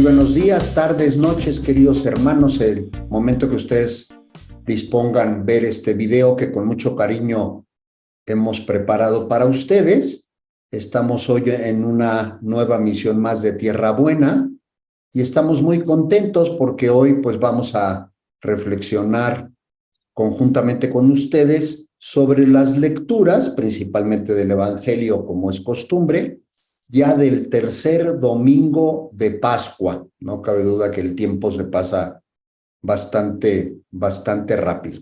buenos días, tardes, noches, queridos hermanos. El momento que ustedes dispongan ver este video que con mucho cariño hemos preparado para ustedes. Estamos hoy en una nueva misión más de Tierra Buena y estamos muy contentos porque hoy pues vamos a reflexionar conjuntamente con ustedes sobre las lecturas, principalmente del Evangelio como es costumbre, ya del tercer domingo de Pascua. No cabe duda que el tiempo se pasa bastante rápido.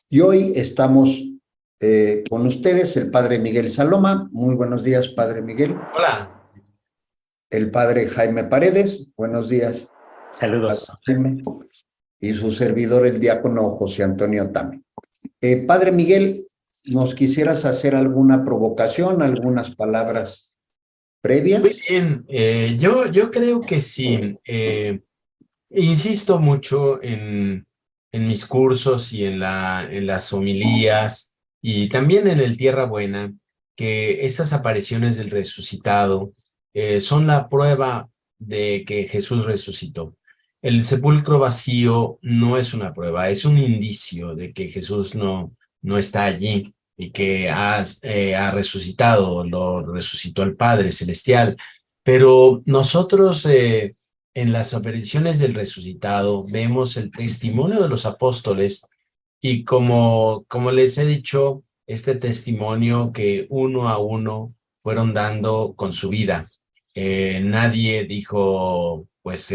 Y hoy estamos con ustedes el Padre Miguel Saloma. Muy buenos días, Padre Miguel. Hola. El Padre Jaime Paredes. Buenos días. Saludos. Jaime. Y su servidor, el diácono José Antonio Tame. Padre Miguel, ¿nos quisieras hacer alguna provocación, algunas palabras previas? Muy bien, yo creo que sí. Insisto mucho en mis cursos y en las homilías y también en el Tierra Buena, que estas apariciones del resucitado son la prueba de que Jesús resucitó. El sepulcro vacío no es una prueba, es un indicio de que Jesús no está allí y que ha resucitado, lo resucitó el Padre Celestial. Pero nosotros en las apariciones del resucitado vemos el testimonio de los apóstoles y como les he dicho, este testimonio que uno a uno fueron dando con su vida. Nadie dijo, pues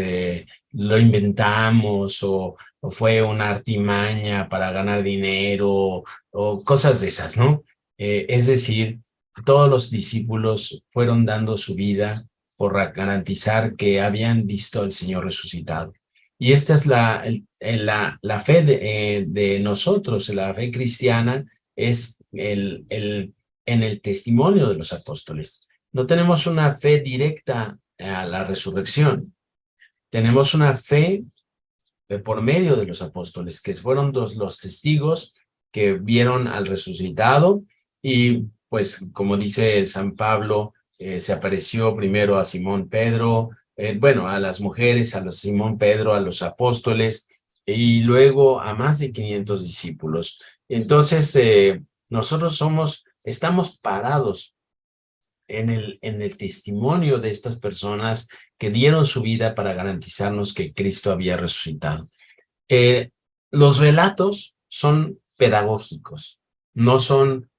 lo inventamos o fue una artimaña para ganar dinero o cosas de esas, ¿no? Es decir, todos los discípulos fueron dando su vida por garantizar que habían visto al Señor resucitado. Y esta es la fe de nosotros, la fe cristiana, es en el testimonio de los apóstoles. No tenemos una fe directa a la resurrección, tenemos una fe por medio de los apóstoles, que fueron los testigos que vieron al resucitado y pues como dice San Pablo, se apareció primero a Simón Pedro, bueno, a las mujeres, a Simón Pedro, a los apóstoles y luego a más de 500 discípulos. Entonces, nosotros estamos parados en el testimonio de estas personas que dieron su vida para garantizarnos que Cristo había resucitado. Los relatos son pedagógicos, no son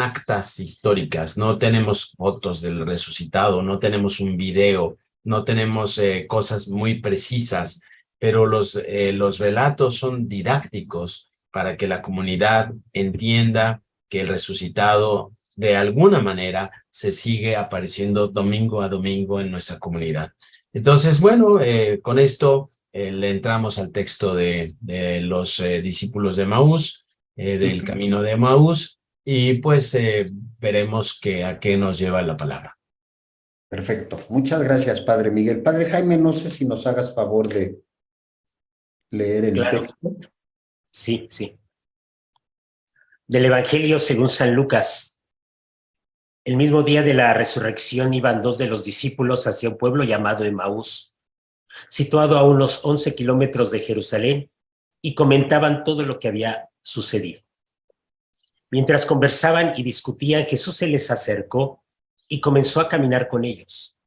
actas históricas, no tenemos fotos del resucitado, no tenemos un video, no tenemos cosas muy precisas, pero los relatos son didácticos para que la comunidad entienda que el resucitado de alguna manera se sigue apareciendo domingo a domingo en nuestra comunidad. Entonces, bueno, con esto le entramos al texto de los discípulos de Emaús, del camino de Emaús, y pues veremos a qué nos lleva la palabra. Perfecto. Muchas gracias, Padre Miguel. Padre Jaime, no sé si nos hagas favor de leer el texto. Sí. Del Evangelio según San Lucas. El mismo día de la resurrección iban dos de los discípulos hacia un pueblo llamado Emaús, situado a unos 11 kilómetros de Jerusalén, y comentaban todo lo que había sucedido. Mientras conversaban y discutían, Jesús se les acercó y comenzó a caminar con ellos.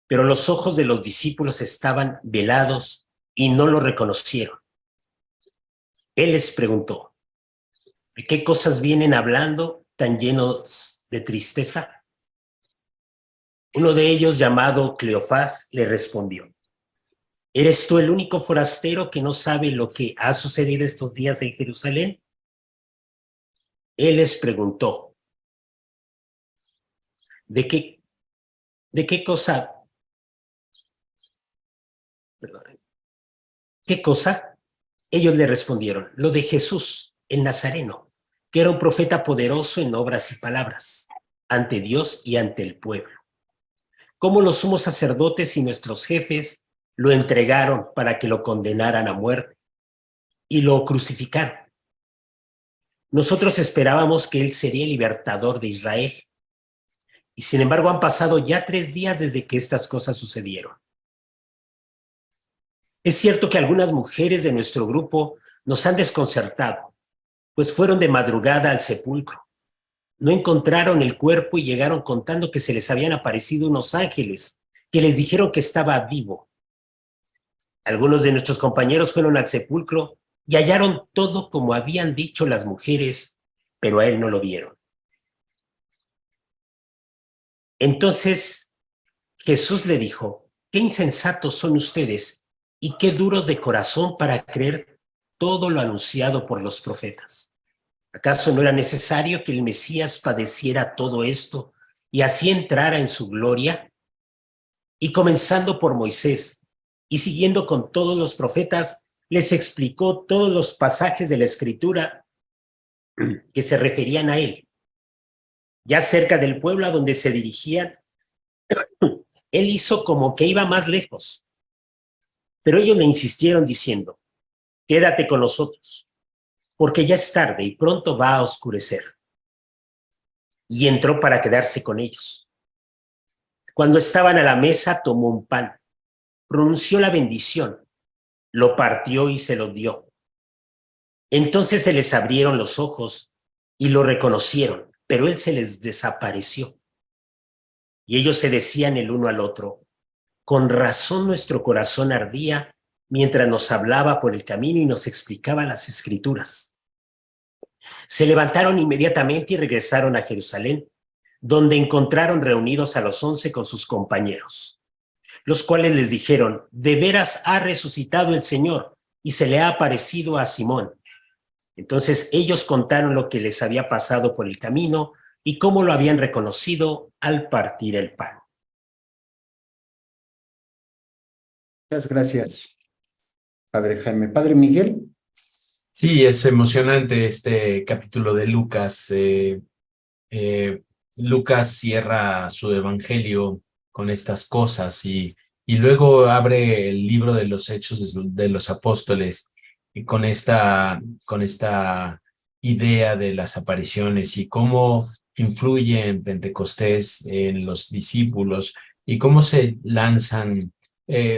Pero los ojos de los discípulos estaban velados y no lo reconocieron. Él les preguntó, ¿de qué cosas vienen hablando tan llenos de tristeza? Uno de ellos, llamado Cleofás, le respondió, ¿eres tú el único forastero que no sabe lo que ha sucedido estos días en Jerusalén? Él les preguntó, ¿de qué cosa? Perdón, ¿qué cosa? Ellos le respondieron, lo de Jesús, el Nazareno, que era un profeta poderoso en obras y palabras, ante Dios y ante el pueblo. Cómo los sumos sacerdotes y nuestros jefes lo entregaron para que lo condenaran a muerte y lo crucificaron. Nosotros esperábamos que él sería el libertador de Israel. Y sin embargo han pasado ya 3 días desde que estas cosas sucedieron. Es cierto que algunas mujeres de nuestro grupo nos han desconcertado, pues fueron de madrugada al sepulcro. No encontraron el cuerpo y llegaron contando que se les habían aparecido unos ángeles que les dijeron que estaba vivo. Algunos de nuestros compañeros fueron al sepulcro y hallaron todo como habían dicho las mujeres, pero a él no lo vieron. Entonces Jesús le dijo: qué insensatos son ustedes y qué duros de corazón para creer todo lo anunciado por los profetas. ¿Acaso no era necesario que el Mesías padeciera todo esto y así entrara en su gloria? Y comenzando por Moisés y siguiendo con todos los profetas, les explicó todos los pasajes de la Escritura que se referían a él. Ya cerca del pueblo a donde se dirigían, él hizo como que iba más lejos. Pero ellos le insistieron diciendo: quédate con nosotros, porque ya es tarde y pronto va a oscurecer. Y entró para quedarse con ellos. Cuando estaban a la mesa, tomó un pan, pronunció la bendición, lo partió y se lo dio. Entonces se les abrieron los ojos y lo reconocieron, pero él se les desapareció. Y ellos se decían el uno al otro: con razón nuestro corazón ardía mientras nos hablaba por el camino y nos explicaba las Escrituras. Se levantaron inmediatamente y regresaron a Jerusalén, donde encontraron reunidos a los 11 con sus compañeros, los cuales les dijeron: de veras ha resucitado el Señor y se le ha aparecido a Simón. Entonces ellos contaron lo que les había pasado por el camino y cómo lo habían reconocido al partir el pan. Muchas gracias, Padre Jaime. Padre Miguel. Sí, es emocionante este capítulo de Lucas. Lucas cierra su evangelio con estas cosas y luego abre el libro de los Hechos de los Apóstoles y con esta idea de las apariciones y cómo influye en Pentecostés en los discípulos y cómo se lanzan,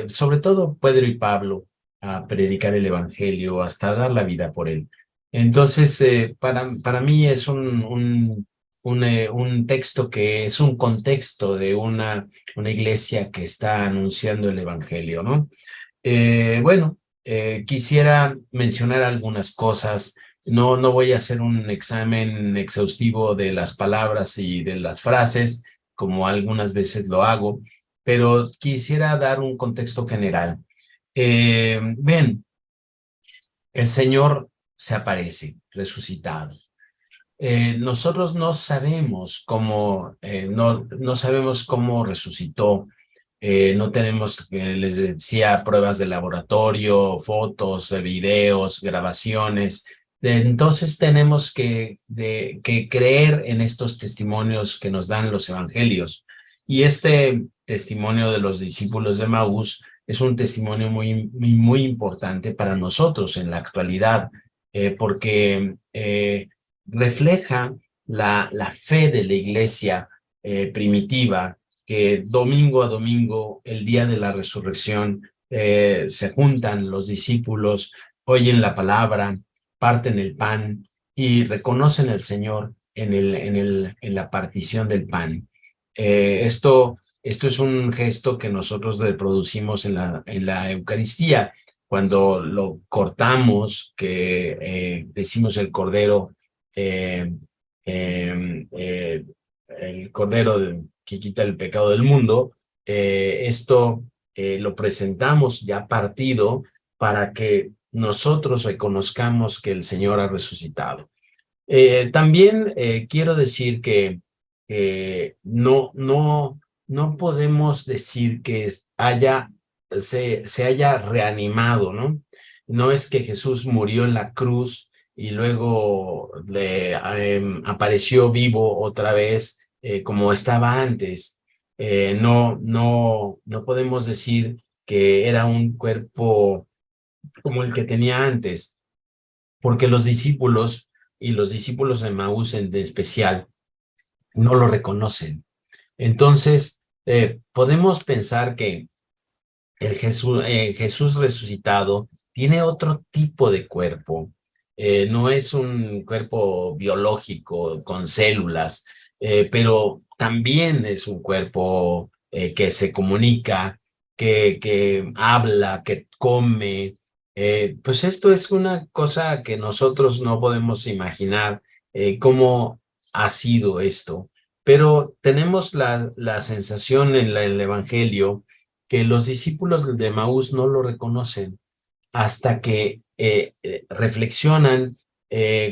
sobre todo Pedro y Pablo, a predicar el evangelio hasta dar la vida por él. Entonces, para mí es un texto que es un contexto de una iglesia que está anunciando el evangelio, ¿no? Bueno, quisiera mencionar algunas cosas. No voy a hacer un examen exhaustivo de las palabras y de las frases, como algunas veces lo hago, pero quisiera dar un contexto general. Ven, el Señor se aparece resucitado. Nosotros no sabemos cómo, no sabemos cómo resucitó. No tenemos, les decía, pruebas de laboratorio, fotos, videos, grabaciones. Entonces tenemos que creer en estos testimonios que nos dan los evangelios. Y este testimonio de los discípulos de Maús es un testimonio muy importante para nosotros en la actualidad, porque refleja la fe de la iglesia primitiva, que domingo a domingo, el día de la resurrección, se juntan los discípulos, oyen la palabra, parten el pan y reconocen al Señor en la partición del pan. Esto es un gesto que nosotros reproducimos en la Eucaristía, cuando lo cortamos, que decimos el Cordero, el Cordero que quita el pecado del mundo. Esto lo presentamos ya partido para que nosotros reconozcamos que el Señor ha resucitado. También quiero decir que no podemos decir que se haya reanimado, ¿no? No es que Jesús murió en la cruz y luego le apareció vivo otra vez como estaba antes. No podemos decir que era un cuerpo como el que tenía antes, porque los discípulos y los discípulos de Maús en especial no lo reconocen. Entonces, podemos pensar que Jesús resucitado tiene otro tipo de cuerpo. No es un cuerpo biológico con células, pero también es un cuerpo que se comunica, que habla, que come. Pues esto es una cosa que nosotros no podemos imaginar cómo ha sido esto, pero tenemos la sensación en el Evangelio que los discípulos de Maús no lo reconocen hasta que reflexionan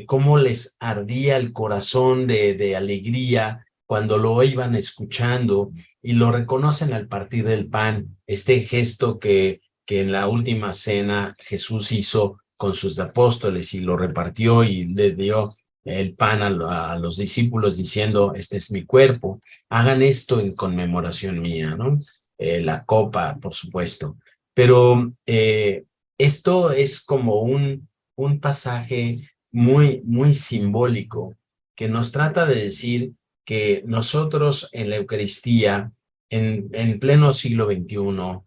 cómo les ardía el corazón de alegría cuando lo iban escuchando y lo reconocen al partir del pan, este gesto que en la última cena Jesús hizo con sus apóstoles y lo repartió y le dio el pan a los discípulos diciendo, este es mi cuerpo, hagan esto en conmemoración mía, ¿no? La copa, por supuesto. Pero esto es como un pasaje muy simbólico que nos trata de decir que nosotros en la Eucaristía, en pleno siglo XXI,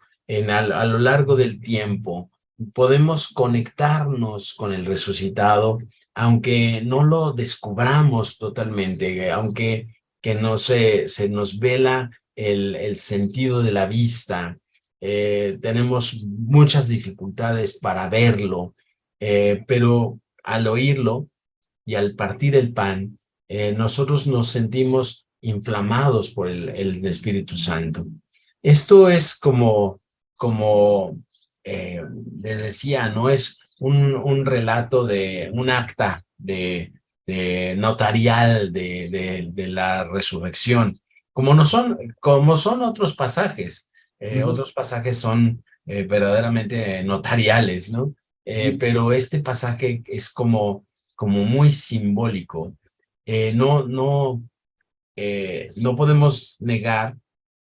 a lo largo del tiempo, podemos conectarnos con el resucitado, aunque no lo descubramos totalmente, aunque que no se nos vela el sentido de la vista, tenemos muchas dificultades para verlo, pero al oírlo y al partir el pan, nosotros nos sentimos inflamados por el Espíritu Santo. Esto es como les decía, no es un relato de un acta de notarial de la resurrección, como son otros pasajes. Otros pasajes son verdaderamente notariales, ¿no? Pero este pasaje es como muy simbólico. No podemos negar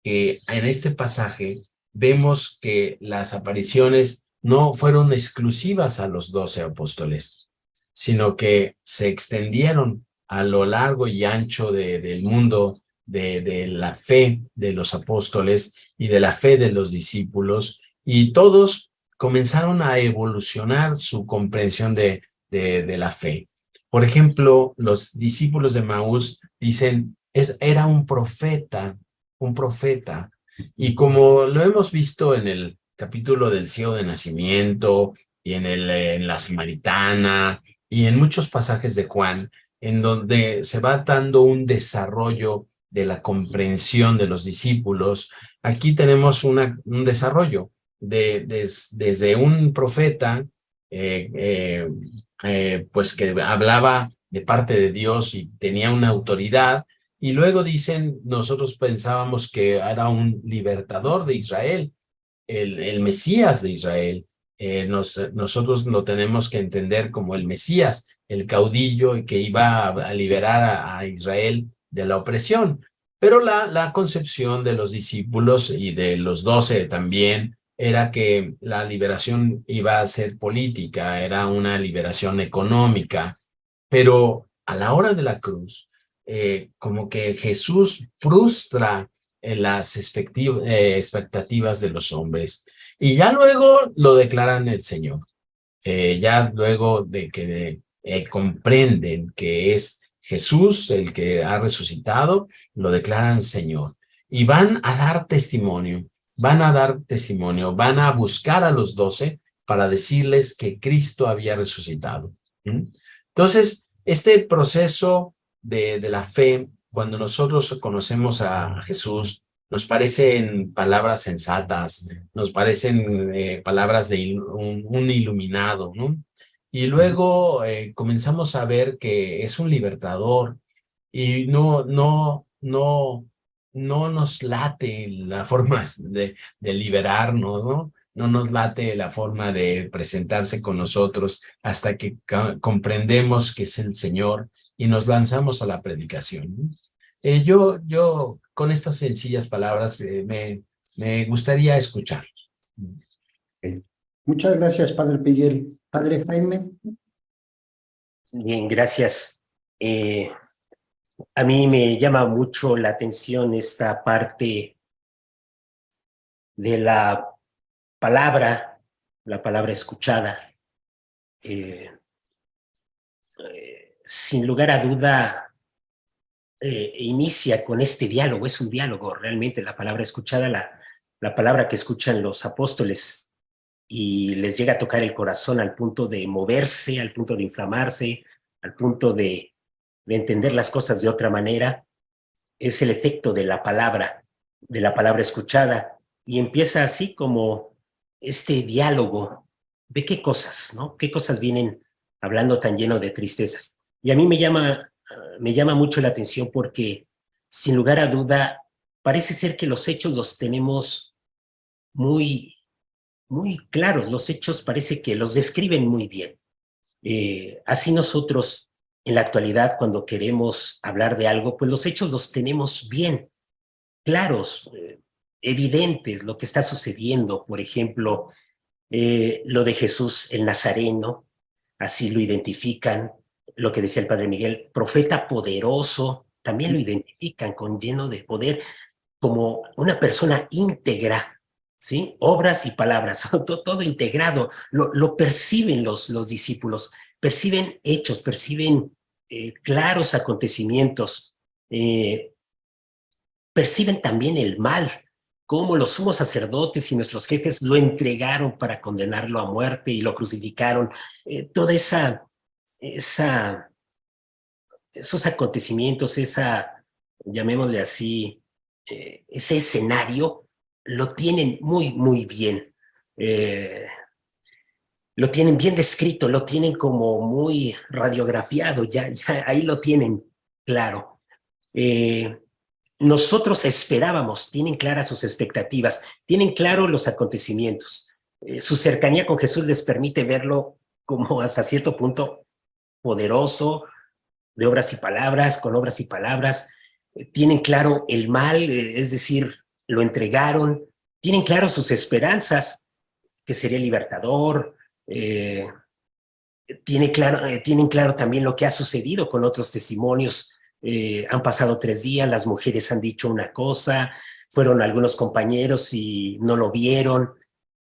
que en este pasaje vemos que las apariciones no fueron exclusivas a los 12 apóstoles, sino que se extendieron a lo largo y ancho del mundo de la fe de los apóstoles y de la fe de los discípulos, y todos comenzaron a evolucionar su comprensión de la fe. Por ejemplo, los discípulos de Maús dicen, era un profeta. Y como lo hemos visto en el capítulo del ciego de nacimiento y en la Samaritana y en muchos pasajes de Juan, en donde se va dando un desarrollo de la comprensión de los discípulos, aquí tenemos un desarrollo desde un profeta pues que hablaba de parte de Dios y tenía una autoridad, y luego dicen, nosotros pensábamos que era un libertador de Israel, el Mesías de Israel. Nosotros lo tenemos que entender como el Mesías, el caudillo que iba a liberar a Israel de la opresión. Pero la concepción de los discípulos y de los 12 también era que la liberación iba a ser política, era una liberación económica, pero a la hora de la cruz, como que Jesús frustra las expectativas de los hombres y ya luego lo declaran el Señor. Ya luego de que comprenden que es Jesús el que ha resucitado, lo declaran Señor y van a dar testimonio, van a buscar a los 12 para decirles que Cristo había resucitado. Entonces, este proceso de la fe, cuando nosotros conocemos a Jesús, nos parecen palabras sensatas, nos parecen palabras de un iluminado, ¿no? Y luego comenzamos a ver que es un libertador y no nos late la forma de liberarnos, ¿no? No nos late la forma de presentarse con nosotros hasta que comprendemos que es el Señor y nos lanzamos a la predicación, ¿no? Yo con estas sencillas palabras me gustaría escuchar. Okay. Muchas gracias, Padre Piguel. Padre Jaime. Bien, gracias. A mí me llama mucho la atención esta parte de la palabra, la palabra escuchada, sin lugar a duda, inicia con este diálogo. Es un diálogo realmente, la palabra escuchada, la palabra que escuchan los apóstoles y les llega a tocar el corazón al punto de moverse, al punto de inflamarse, al punto de entender las cosas de otra manera. Es el efecto de la palabra escuchada, y empieza así como este diálogo de qué cosas, ¿no? ¿Qué cosas vienen hablando tan lleno de tristezas? Y a mí me llama mucho la atención porque, sin lugar a duda, parece ser que los hechos los tenemos muy, muy claros. Los hechos parece que los describen muy bien. Así nosotros, en la actualidad, cuando queremos hablar de algo, pues los hechos los tenemos bien claros, evidentes, lo que está sucediendo. Por ejemplo, lo de Jesús el Nazareno, así lo identifican, lo que decía el Padre Miguel, profeta poderoso, también lo identifican con lleno de poder, como una persona íntegra, ¿sí? Obras y palabras, todo integrado, lo perciben los discípulos, perciben hechos, perciben claros acontecimientos, perciben también el mal, cómo los sumos sacerdotes y nuestros jefes lo entregaron para condenarlo a muerte y lo crucificaron. Toda esos acontecimientos, llamémosle así, ese escenario, lo tienen muy, muy bien. Lo tienen bien descrito, lo tienen como muy radiografiado, ya ahí lo tienen claro. Nosotros esperábamos, tienen claras sus expectativas, tienen claro los acontecimientos. Su cercanía con Jesús les permite verlo como hasta cierto punto poderoso, de obras y palabras, con obras y palabras. Tienen claro el mal, es decir, lo entregaron. Tienen claro sus esperanzas, que sería el libertador. Tienen claro también lo que ha sucedido con otros testimonios. Han pasado 3 días, las mujeres han dicho una cosa, fueron algunos compañeros y no lo vieron.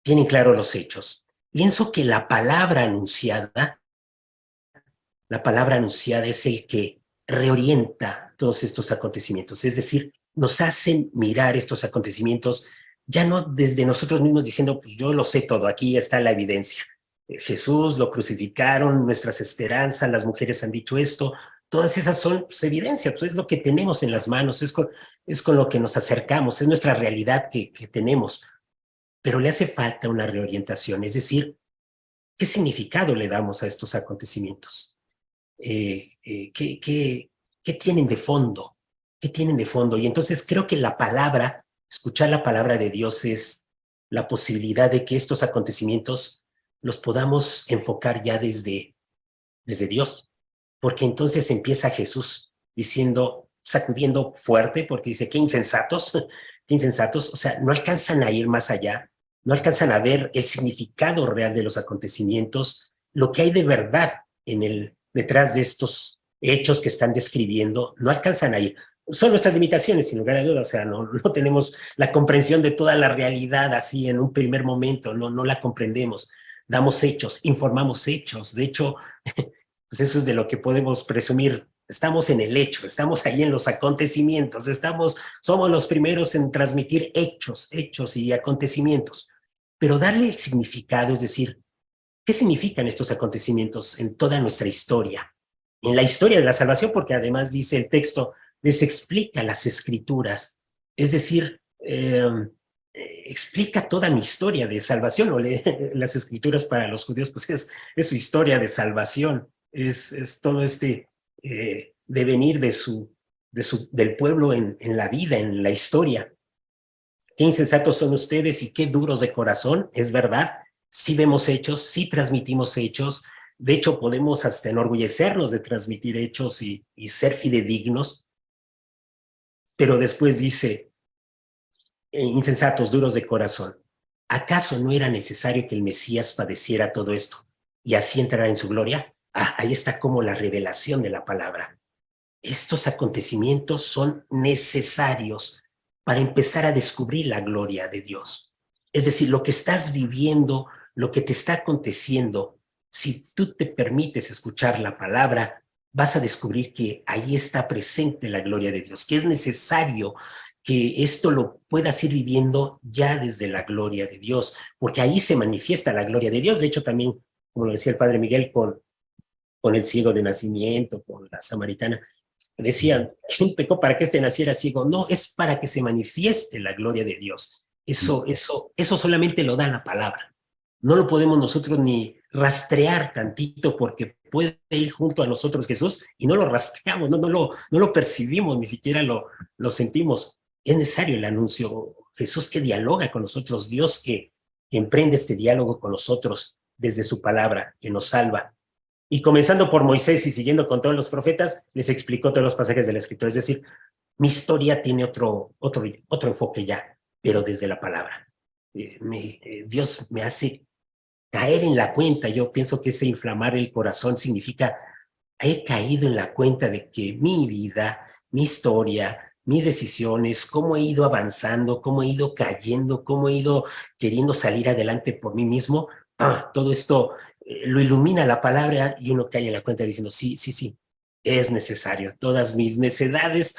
Tienen claro los hechos. Pienso que la palabra anunciada es el que reorienta todos estos acontecimientos, es decir, nos hacen mirar estos acontecimientos ya no desde nosotros mismos diciendo, pues yo lo sé todo, aquí está la evidencia. Jesús lo crucificaron, nuestras esperanzas, las mujeres han dicho esto, todas esas son pues, evidencias, pues, es lo que tenemos en las manos, es con lo que nos acercamos, es nuestra realidad que tenemos, pero le hace falta una reorientación, es decir, ¿qué significado le damos a estos acontecimientos? ¿Qué tienen de fondo? ¿Qué tienen de fondo? Y entonces creo que escuchar la palabra de Dios es la posibilidad de que estos acontecimientos los podamos enfocar ya desde Dios, porque entonces empieza Jesús diciendo, sacudiendo fuerte, porque dice, qué insensatos, o sea, no alcanzan a ir más allá, no alcanzan a ver el significado real de los acontecimientos, lo que hay de verdad detrás de estos hechos que están describiendo, no alcanzan a ir. Son nuestras limitaciones, sin lugar a dudas, o sea, no tenemos la comprensión de toda la realidad así en un primer momento, no la comprendemos. Damos hechos, informamos hechos, de hecho, pues eso es de lo que podemos presumir. Estamos en el hecho, estamos ahí en los acontecimientos, somos los primeros en transmitir hechos y acontecimientos. Pero darle el significado, es decir, ¿qué significan estos acontecimientos en toda nuestra historia? En la historia de la salvación, porque además dice el texto, les explica las escrituras, es decir, explica toda mi historia de salvación, o las escrituras para los judíos, pues es su historia de salvación, es todo este devenir del pueblo en la vida, en la historia. Qué insensatos son ustedes y qué duros de corazón, es verdad, sí vemos hechos, sí transmitimos hechos, de hecho podemos hasta enorgullecernos de transmitir hechos y ser fidedignos, pero después dice, insensatos, duros de corazón, ¿acaso no era necesario que el Mesías padeciera todo esto y así entrara en su gloria? Ahí está como la revelación de la palabra. Estos acontecimientos son necesarios para empezar a descubrir la gloria de Dios. Es decir, lo que estás viviendo, lo que te está aconteciendo, si tú te permites escuchar la palabra, vas a descubrir que ahí está presente la gloria de Dios, que es necesario que esto lo puedas ir viviendo ya desde la gloria de Dios, porque ahí se manifiesta la gloria de Dios. De hecho, también, como lo decía el Padre Miguel, con el ciego de nacimiento, con la samaritana, decían, ¿quién pecó para que éste naciera ciego? No, es para que se manifieste la gloria de Dios. Eso solamente lo da la palabra. No lo podemos nosotros ni rastrear tantito, porque puede ir junto a nosotros Jesús y no lo rastreamos, no lo percibimos, ni siquiera lo sentimos. Es necesario el anuncio. Jesús que dialoga con nosotros, Dios que emprende este diálogo con nosotros desde su palabra, que nos salva. Y comenzando por Moisés y siguiendo con todos los profetas, les explicó todos los pasajes de la Escritura. Es decir, mi historia tiene otro enfoque ya, pero desde la palabra. Dios me hace caer en la cuenta. Yo pienso que ese inflamar el corazón significa, he caído en la cuenta de que mi vida, mi historia, mis decisiones, cómo he ido avanzando, cómo he ido cayendo, cómo he ido queriendo salir adelante por mí mismo, todo esto lo ilumina la palabra y uno cae en la cuenta diciendo, sí, sí, sí, es necesario. Todas mis necedades,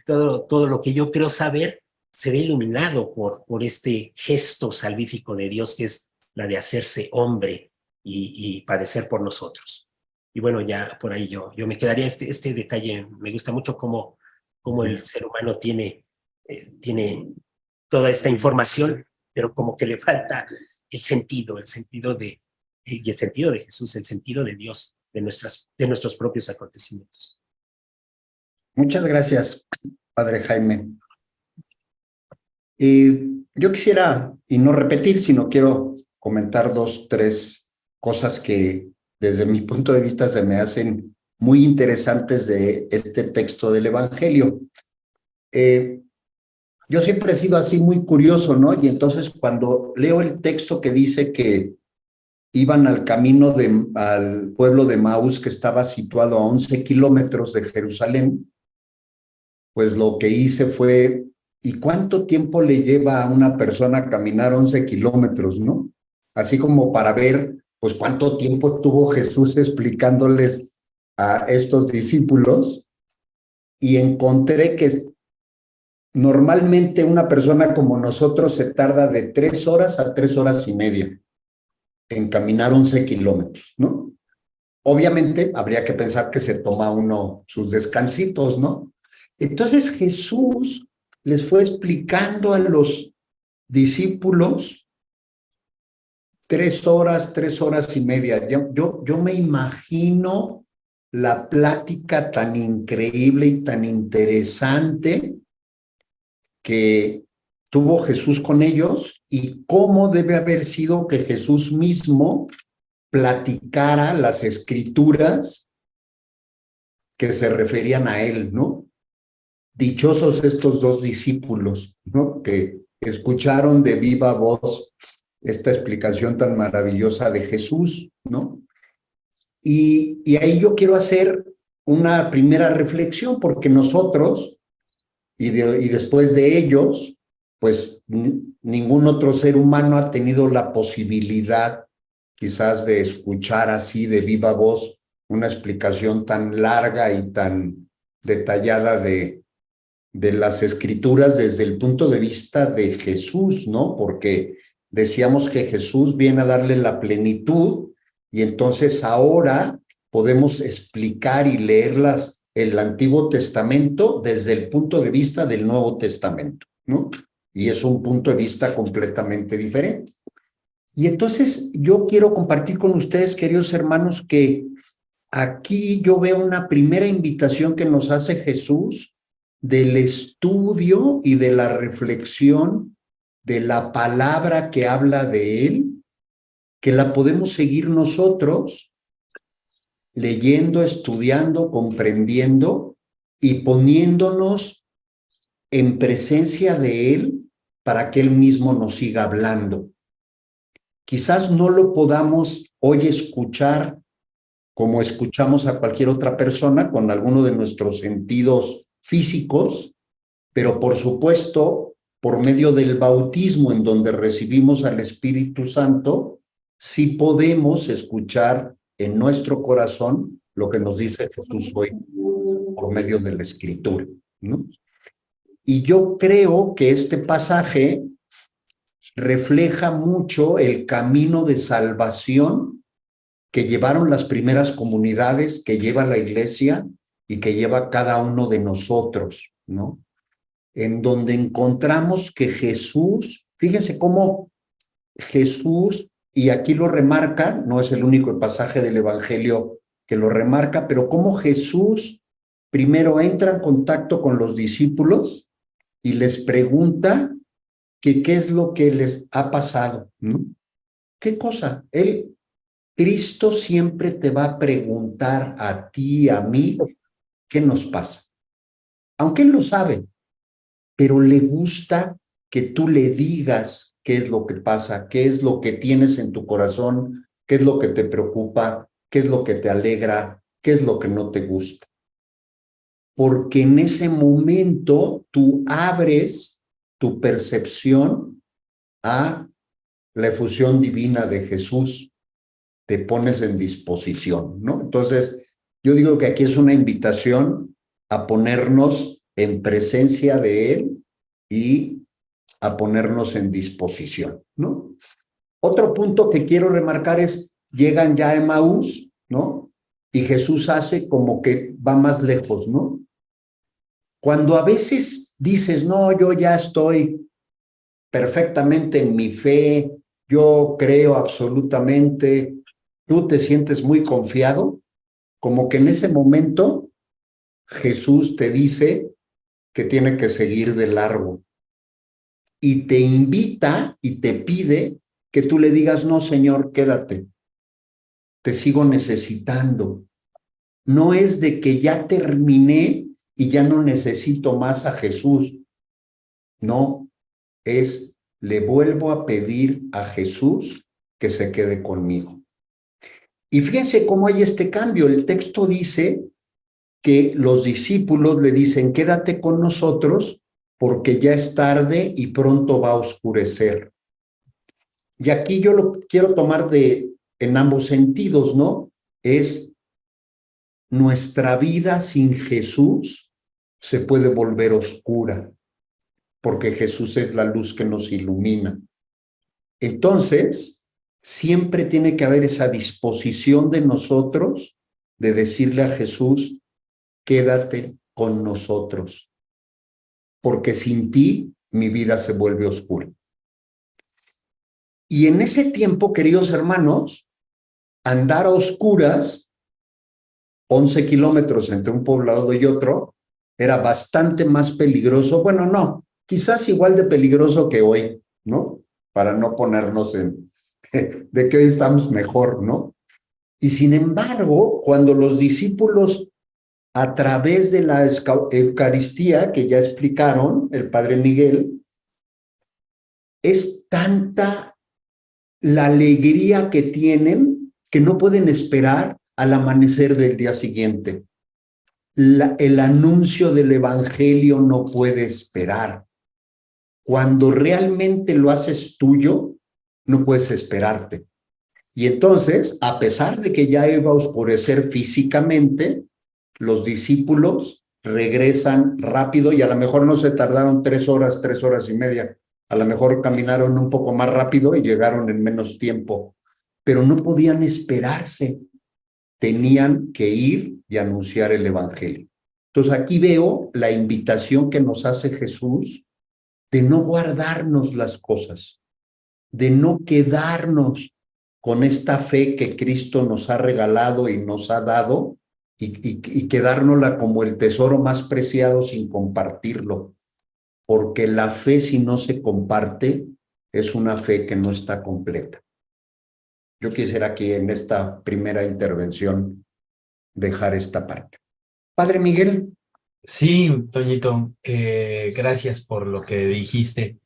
todo lo que yo creo saber, se ve iluminado por este gesto salvífico de Dios, que es la de hacerse hombre y padecer por nosotros. Y bueno, ya por ahí yo me quedaría este detalle. Me gusta mucho cómo el ser humano tiene toda esta información, pero como que le falta el sentido y el sentido de Jesús, el sentido de Dios, de nuestros propios acontecimientos. Muchas gracias, Padre Jaime. Yo quisiera, y no repetir, sino quiero comentar 2, 3 cosas que desde mi punto de vista se me hacen muy interesantes de este texto del Evangelio. Yo siempre he sido así muy curioso, ¿no? Y entonces cuando leo el texto que dice que iban al pueblo de Maús, que estaba situado a 11 kilómetros de Jerusalén, pues lo que hice fue, ¿y cuánto tiempo le lleva a una persona a caminar 11 kilómetros, no? Así como para ver, pues, cuánto tiempo tuvo Jesús explicándoles a estos discípulos, y encontré que normalmente una persona como nosotros se tarda de 3 horas a 3 horas y media en caminar 11 kilómetros, ¿no? Obviamente habría que pensar que se toma uno sus descansitos, ¿no? Entonces Jesús les fue explicando a los discípulos 3 horas, 3 horas y media. Yo me imagino la plática tan increíble y tan interesante que tuvo Jesús con ellos, y cómo debe haber sido que Jesús mismo platicara las escrituras que se referían a él, ¿no? Dichosos estos 2 discípulos, ¿no? Que escucharon de viva voz esta explicación tan maravillosa de Jesús, ¿no? Y ahí yo quiero hacer una primera reflexión, porque nosotros, y después de ellos, pues ningún otro ser humano ha tenido la posibilidad quizás de escuchar así de viva voz una explicación tan larga y tan detallada de las escrituras desde el punto de vista de Jesús, ¿no? Porque decíamos que Jesús viene a darle la plenitud, y entonces ahora podemos explicar y leer el Antiguo Testamento desde el punto de vista del Nuevo Testamento, ¿no? Y es un punto de vista completamente diferente. Y entonces yo quiero compartir con ustedes, queridos hermanos, que aquí yo veo una primera invitación que nos hace Jesús del estudio y de la reflexión de la palabra que habla de él, que la podemos seguir nosotros leyendo, estudiando, comprendiendo y poniéndonos en presencia de él para que él mismo nos siga hablando. Quizás no lo podamos hoy escuchar como escuchamos a cualquier otra persona con alguno de nuestros sentidos físicos, pero por supuesto por medio del bautismo en donde recibimos al Espíritu Santo, sí podemos escuchar en nuestro corazón lo que nos dice Jesús hoy por medio de la Escritura, ¿no? Y yo creo que este pasaje refleja mucho el camino de salvación que llevaron las primeras comunidades, que lleva la iglesia y que lleva cada uno de nosotros, ¿no? En donde encontramos que Jesús, fíjense cómo Jesús, y aquí lo remarca, no es el único pasaje del Evangelio que lo remarca, pero cómo Jesús primero entra en contacto con los discípulos y les pregunta que qué es lo que les ha pasado, ¿no? ¿Qué cosa? Cristo siempre te va a preguntar a ti, a mí, qué nos pasa. Aunque Él lo sabe, pero le gusta que tú le digas qué es lo que pasa, qué es lo que tienes en tu corazón, qué es lo que te preocupa, qué es lo que te alegra, qué es lo que no te gusta. Porque en ese momento tú abres tu percepción a la efusión divina de Jesús, te pones en disposición, ¿no? Entonces, yo digo que aquí es una invitación a ponernos en presencia de Él y a ponernos en disposición, ¿no? Otro punto que quiero remarcar es, llegan ya a Emaús, ¿no? Y Jesús hace como que va más lejos, ¿no? Cuando a veces dices, no, yo ya estoy perfectamente en mi fe, yo creo absolutamente, tú te sientes muy confiado, como que en ese momento Jesús te dice que tiene que seguir de largo y te invita y te pide que tú le digas, no, Señor, quédate, te sigo necesitando. No es de que ya terminé y ya no necesito más a Jesús. No, es le vuelvo a pedir a Jesús que se quede conmigo. Y fíjense cómo hay este cambio. El texto dice que los discípulos le dicen, quédate con nosotros porque ya es tarde y pronto va a oscurecer. Y aquí yo lo quiero tomar en ambos sentidos, ¿no? Es nuestra vida sin Jesús se puede volver oscura porque Jesús es la luz que nos ilumina. Entonces, siempre tiene que haber esa disposición de nosotros de decirle a Jesús, quédate con nosotros, porque sin ti mi vida se vuelve oscura. Y en ese tiempo, queridos hermanos, andar a oscuras, 11 kilómetros entre un poblado y otro, era bastante más peligroso. Bueno, no, quizás igual de peligroso que hoy, ¿no? Para no ponernos de que hoy estamos mejor, ¿no? Y sin embargo, cuando los discípulos, a través de la Eucaristía, que ya explicaron el Padre Miguel, es tanta la alegría que tienen que no pueden esperar al amanecer del día siguiente. El anuncio del Evangelio no puede esperar. Cuando realmente lo haces tuyo, no puedes esperarte. Y entonces, a pesar de que ya iba a oscurecer físicamente, los discípulos regresan rápido y a lo mejor no se tardaron 3 horas y media. A lo mejor caminaron un poco más rápido y llegaron en menos tiempo, pero no podían esperarse. Tenían que ir y anunciar el Evangelio. Entonces aquí veo la invitación que nos hace Jesús de no guardarnos las cosas, de no quedarnos con esta fe que Cristo nos ha regalado y nos ha dado y quedárnosla como el tesoro más preciado sin compartirlo, porque la fe si no se comparte es una fe que no está completa. Yo quisiera aquí en esta primera intervención dejar esta parte. Padre Miguel. Sí, Toñito, gracias por lo que dijiste,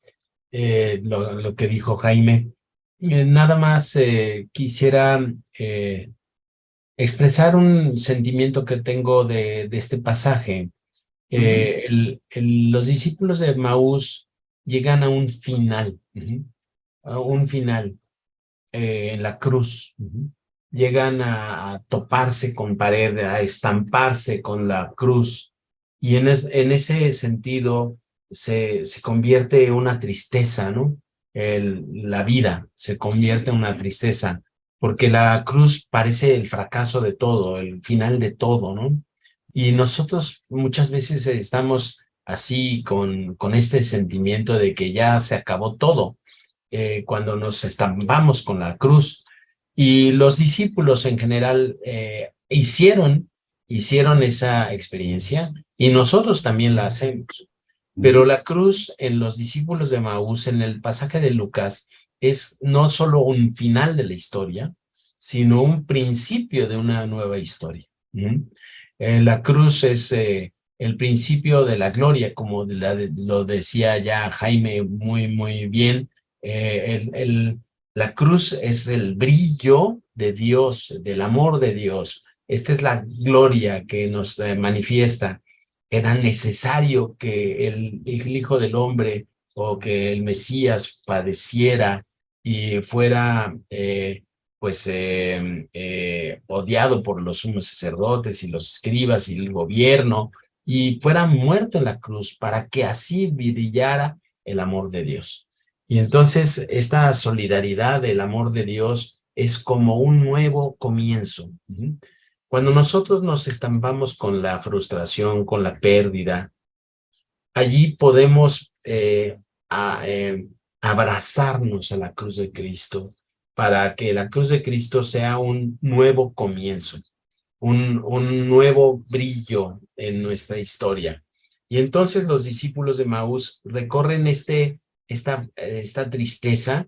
lo que dijo Jaime. Nada más quisiera expresar un sentimiento que tengo de este pasaje. Los discípulos de Maús llegan a un final, a un final en la cruz. Llegan a toparse con pared, a estamparse con la cruz. Y en ese sentido se convierte en una tristeza, ¿no? La vida se convierte en una tristeza, porque la cruz parece el fracaso de todo, el final de todo, ¿no? Y nosotros muchas veces estamos así con este sentimiento de que ya se acabó todo, cuando nos estampamos con la cruz. Y los discípulos en general hicieron esa experiencia y nosotros también la hacemos. Pero la cruz en los discípulos de Maús, en el pasaje de Lucas, es no solo un final de la historia, sino un principio de una nueva historia. La cruz es el principio de la gloria, como lo decía ya Jaime muy bien. La cruz es el brillo de Dios, del amor de Dios. Esta es la gloria que nos manifiesta. Era necesario que el Hijo del Hombre o que el Mesías padeciera y fuera odiado por los sumos sacerdotes y los escribas y el gobierno, y fuera muerto en la cruz para que así brillara el amor de Dios. Y entonces esta solidaridad del amor de Dios es como un nuevo comienzo. Cuando nosotros nos estampamos con la frustración, con la pérdida, allí podemos abrazarnos a la cruz de Cristo para que la cruz de Cristo sea un nuevo comienzo, un nuevo brillo en nuestra historia. Y entonces los discípulos de Maús recorren esta tristeza,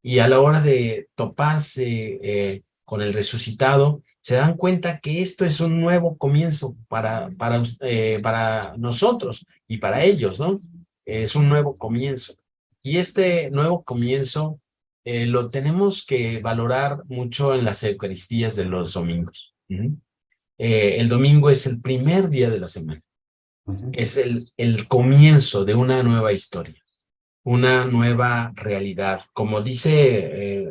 y a la hora de toparse con el resucitado, se dan cuenta que esto es un nuevo comienzo para nosotros y para ellos, ¿no? Es un nuevo comienzo. Y este nuevo comienzo lo tenemos que valorar mucho en las Eucaristías de los domingos. El domingo es el primer día de la semana. Es el comienzo de una nueva historia, una nueva realidad. Como dice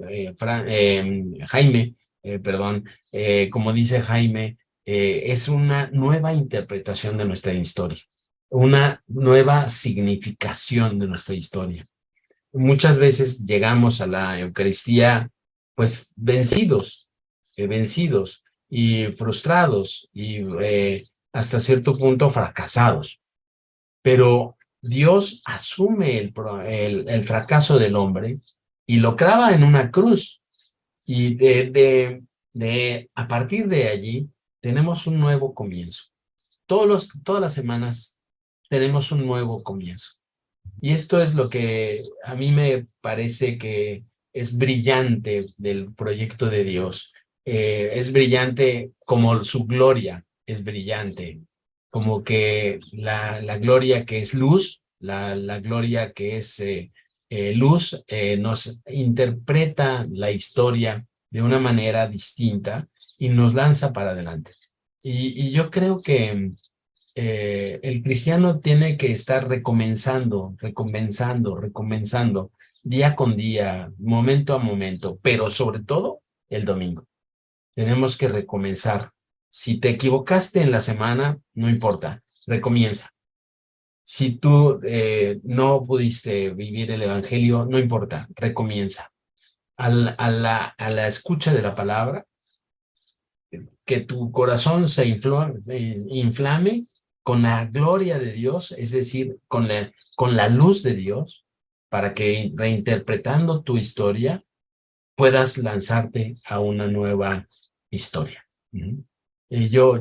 Jaime, como dice Jaime, es una nueva interpretación de nuestra historia, una nueva significación de nuestra historia. Muchas veces llegamos a la Eucaristía pues vencidos y frustrados y hasta cierto punto fracasados. Pero Dios asume el fracaso del hombre y lo clava en una cruz. Y a partir de allí tenemos un nuevo comienzo. Todas las semanas tenemos un nuevo comienzo. Y esto es lo que a mí me parece que es brillante del proyecto de Dios. Es brillante como su gloria es brillante, como que la gloria que es luz, la gloria que es luz, nos interpreta la historia de una manera distinta y nos lanza para adelante. Y yo creo que el cristiano tiene que estar recomenzando, día con día, momento a momento, pero sobre todo el domingo. Tenemos que recomenzar. Si te equivocaste en la semana, no importa, recomienza. Si tú no pudiste vivir el evangelio, no importa, recomienza. A la escucha de la palabra, que tu corazón se inflame con la gloria de Dios, es decir, con la luz de Dios, para que reinterpretando tu historia puedas lanzarte a una nueva historia. Y yo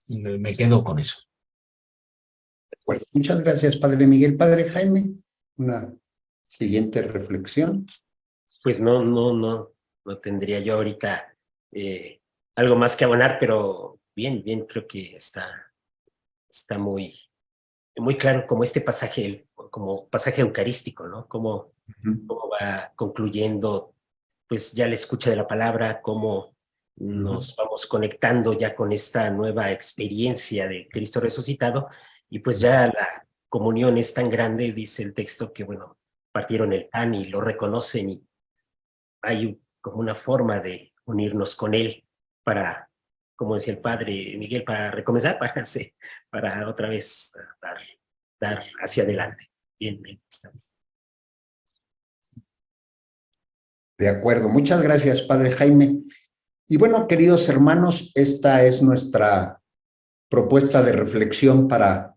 me quedo con eso. Bueno, muchas gracias, Padre Miguel. Padre Jaime, una siguiente reflexión. Pues no tendría yo ahorita algo más que abonar, pero bien, creo que está muy claro como este pasaje, como pasaje eucarístico, ¿no? Cómo va concluyendo, pues ya la escucha de la palabra, cómo nos vamos conectando ya con esta nueva experiencia de Cristo resucitado, y pues ya comunión es tan grande, dice el texto, que bueno, partieron el pan y lo reconocen y hay como una forma de unirnos con él para, como decía el padre Miguel, para recomenzar, para otra vez dar hacia adelante. Bien, estamos. De acuerdo, muchas gracias, Padre Jaime. Y bueno, queridos hermanos, esta es nuestra propuesta de reflexión para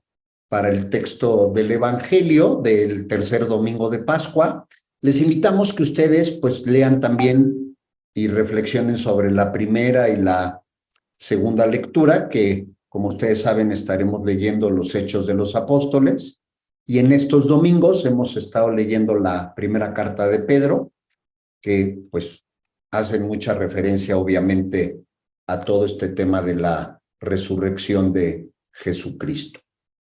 el texto del Evangelio del tercer domingo de Pascua. Les invitamos que ustedes pues lean también y reflexionen sobre la primera y la segunda lectura, que como ustedes saben estaremos leyendo los Hechos de los Apóstoles, y en estos domingos hemos estado leyendo la primera carta de Pedro, que pues hacen mucha referencia obviamente a todo este tema de la resurrección de Jesucristo.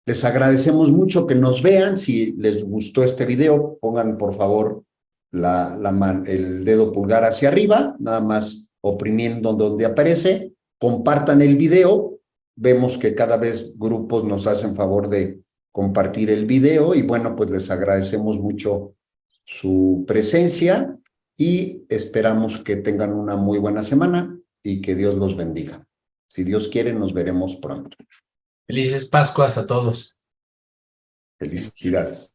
Les agradecemos mucho que nos vean. Si les gustó este video, pongan por favor el dedo pulgar hacia arriba, nada más oprimiendo donde aparece, compartan el video. Vemos que cada vez grupos nos hacen favor de compartir el video y bueno, pues les agradecemos mucho su presencia y esperamos que tengan una muy buena semana y que Dios los bendiga. Si Dios quiere, nos veremos pronto. Felices Pascuas a todos. Felicidades.